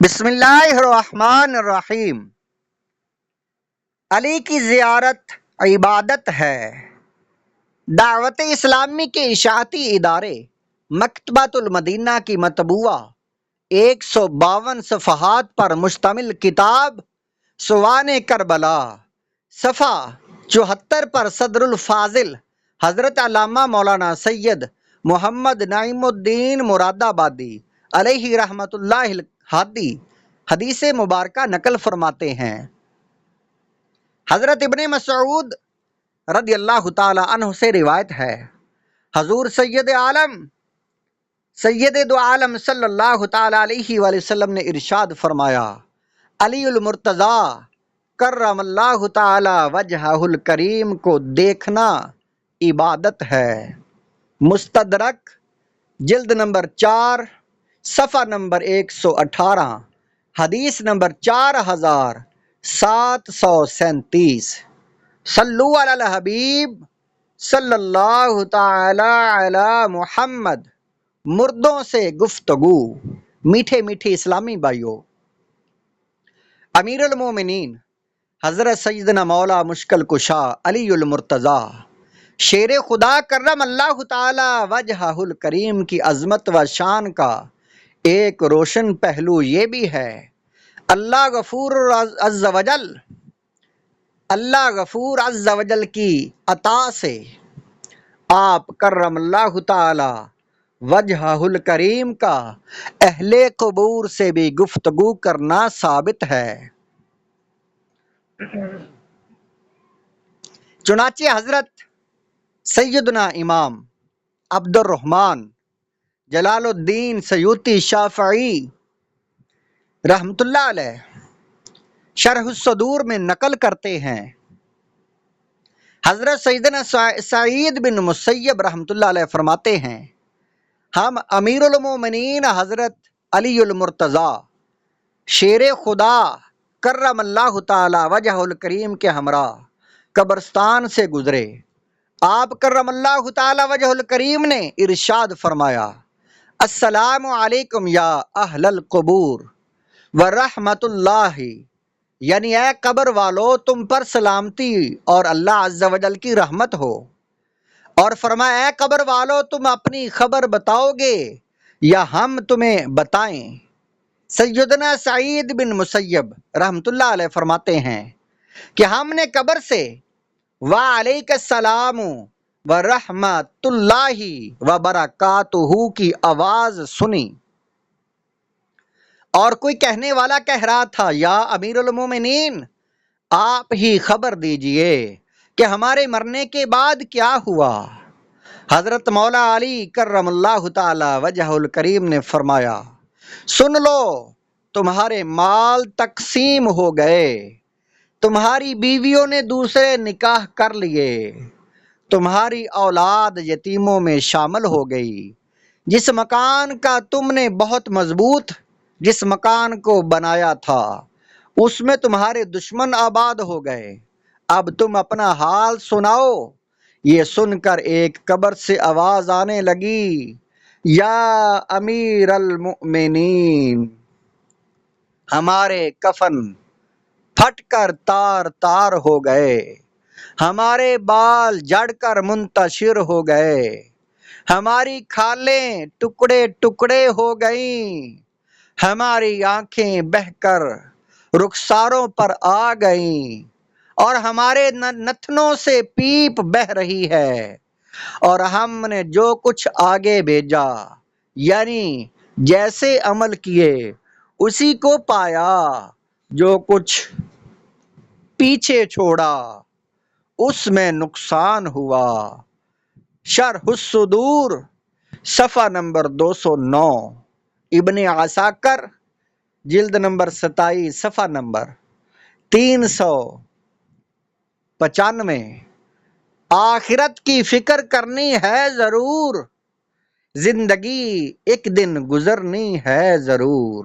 بسم اللہ الرحمن الرحیم۔ علی کی زیارت عبادت ہے۔ دعوت اسلامی کے اشاعتی ادارے مکتبۃ المدینہ کی مطبوعہ 152 صفحات پر مشتمل کتاب سوان کربلا صفحہ 74 پر صدر الفاضل حضرت علامہ مولانا سید محمد نعیم الدین مراد آبادی علیہ رحمۃ اللہ الہادی حدیث مبارکہ نقل فرماتے ہیں۔ حضرت ابن مسعود رضی اللہ تعالی عنہ سے روایت ہے، حضور سید دو عالم صلی اللہ تعالی علیہ وآلہ وسلم نے ارشاد فرمایا، علی المرتضیٰ کرم اللہ تعالی وجہہ الکریم کو دیکھنا عبادت ہے۔ مستدرک جلد نمبر 4 صفحہ نمبر 118 حدیث نمبر 4737۔ صلو علی الحبیب صلی اللہ تعالی علی محمد۔ مردوں سے گفتگو۔ میٹھے میٹھے اسلامی بھائیوں، امیر المومنین حضرت سیدنا مولا مشکل کشا علی المرتضیٰ شیر خدا کرم اللہ تعالی وجہہ الکریم کی عظمت و شان کا ایک روشن پہلو یہ بھی ہے، اللہ غفور عز و جل کی عطا سے آپ کرم اللہ تعالی وجہہ الکریم کا اہل قبور سے بھی گفتگو کرنا ثابت ہے۔ چنانچہ حضرت سیدنا امام عبد الرحمن جلال الدین سیوطی شافعی رحمۃ اللہ علیہ شرح الصدور میں نقل کرتے ہیں، حضرت سیدنا سعید بن مسیب رحمۃ اللہ علیہ فرماتے ہیں، ہم امیر المومنین حضرت علی المرتضیٰ شیر خدا کرم اللہ تعالی وجہ الکریم کے ہمراہ قبرستان سے گزرے۔ آپ کرم اللہ تعالی وجہ الکریم نے ارشاد فرمایا، السلام علیکم یا اہل القبور ورحمۃ اللہ، یعنی اے قبر والو تم پر سلامتی اور اللہ عز و جل کی رحمت ہو۔ اور فرمایا، اے قبر والو تم اپنی خبر بتاؤ گے یا ہم تمہیں بتائیں؟ سیدنا سعید بن مسیب رحمۃ اللہ علیہ فرماتے ہیں کہ ہم نے قبر سے وعلیک السلام ورحمۃ اللہ وبرکاتہ کی آواز سنی، اور کوئی کہنے والا کہہ رہا تھا، یا امیر المومنین آپ ہی خبر دیجئے کہ ہمارے مرنے کے بعد کیا ہوا۔ حضرت مولا علی کرم اللہ تعالی وجہ الکریم نے فرمایا، سن لو، تمہارے مال تقسیم ہو گئے، تمہاری بیویوں نے دوسرے نکاح کر لیے، تمہاری اولاد یتیموں میں شامل ہو گئی، جس مکان کا تم نے بہت مضبوط جس مکان کو بنایا تھا اس میں تمہارے دشمن آباد ہو گئے، اب تم اپنا حال سناؤ۔ یہ سن کر ایک قبر سے آواز آنے لگی، یا امیر المؤمنین، ہمارے کفن پھٹ کر تار تار ہو گئے، ہمارے بال جڑ کر منتشر ہو گئے، ہماری کھالیں ٹکڑے ٹکڑے ہو گئیں، ہماری آنکھیں بہہ کر رخساروں پر آ گئیں، اور ہمارے نتنوں سے پیپ بہہ رہی ہے، اور ہم نے جو کچھ آگے بھیجا یعنی جیسے عمل کیے اسی کو پایا، جو کچھ پیچھے چھوڑا اس میں نقصان ہوا۔ شرح الصدور صفحہ نمبر 209، ابن عساکر جلد نمبر 27 صفحہ نمبر 395۔ آخرت کی فکر کرنی ہے ضرور، زندگی ایک دن گزرنی ہے ضرور۔